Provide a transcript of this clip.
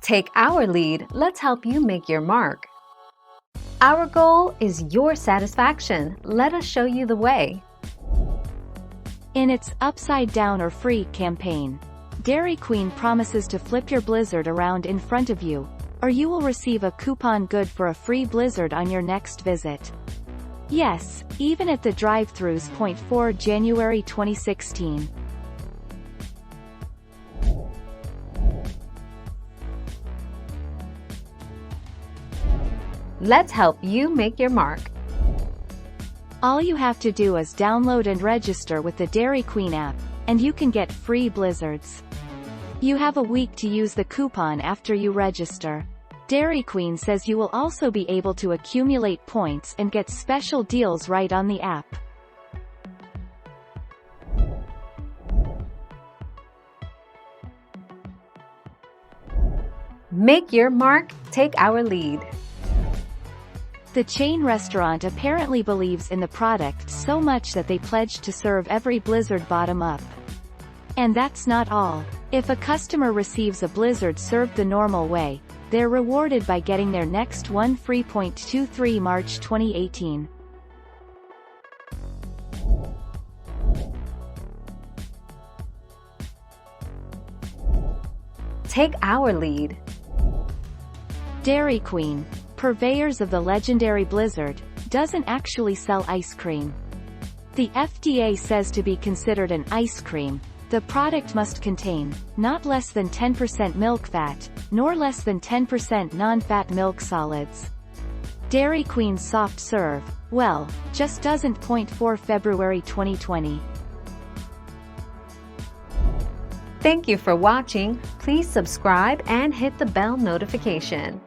Take our lead, let's help you make your mark. Our goal is your satisfaction. Let us show you the way. In its Upside Down or Free campaign, Dairy Queen promises to flip your blizzard around in front of you, or you will receive a coupon good for a free blizzard on your next visit. Yes, even at the drive-thrus. 4 January 2016. Let's help you make your mark. All you have to do is download and register with the Dairy Queen app, and you can get free blizzards. You have a week to use the coupon after you register. Dairy Queen says you will also be able to accumulate points and get special deals right on the app. Make your mark, take our lead. The chain restaurant apparently believes in the product so much that they pledged to serve every blizzard bottom up. And that's not all. If a customer receives a blizzard served the normal way, they're rewarded by getting their next one free. 23 March 2018. Take our lead. Dairy Queen, purveyors of the legendary blizzard, doesn't actually sell ice cream. The FDA says to be considered an ice cream, the product must contain not less than 10% milk fat, nor less than 10% non-fat milk solids. Dairy Queen's soft serve, well, just doesn't. 4 February 2020. Thank you for watching. Please subscribe and hit the bell notification.